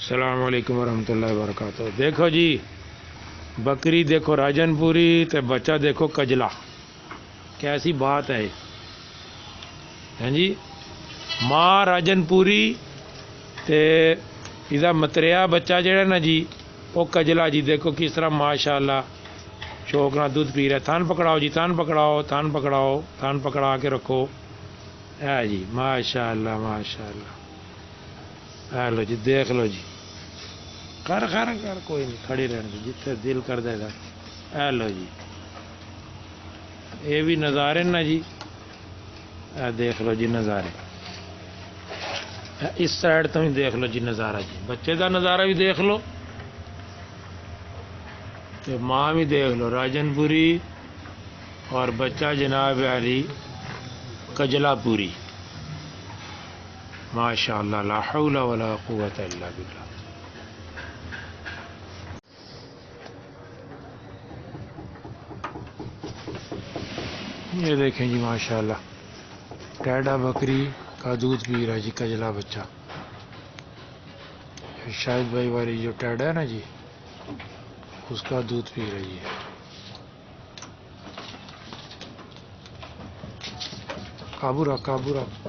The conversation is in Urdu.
السلام علیکم ورحمۃ اللہ وبرکاتہ۔ دیکھو جی بکری دیکھو راجن پوری تے بچہ دیکھو کجلا، کیسی بات ہے ہاں جی۔ ماں راجن پوری تے ادا متریا بچہ جہا نا جی وہ کجلا جی، دیکھو کس طرح ماشاء اللہ شوق نہ دودھ پی رہا۔ تھان پکڑاؤ جی، تھان پکڑاؤ، تھان پکڑاؤ، تھان پکڑا کے رکھو ہے جی، ماشاء اللہ ماشاء اللہ۔ ہے لو جی، دیکھ لو جی، کر کوئی نہیں، کھڑی رہنے دو جتنے دل کر دے گا۔ اے لو جی، یہ بھی نظارے نا جی، اے دیکھ لو جی نظارے، اس سائڈ تو ہی دیکھ لو جی نظارہ جی، بچے دا نظارہ بھی دیکھ لو تے ماں بھی دیکھ لو راجن پوری اور بچہ جناب علی کجلا پوری، ماشاء اللہ، لا حول ولا قوت الا باللہ۔ یہ دیکھیں جی ماشاء اللہ ٹیڈا بکری کا دودھ پی رہا ہے جی کجلا بچہ، شاہد بھائی والی جو ٹیڈا ہے نا جی اس کا دودھ پی رہی ہے۔ قابو رکھ، قابو رکھ۔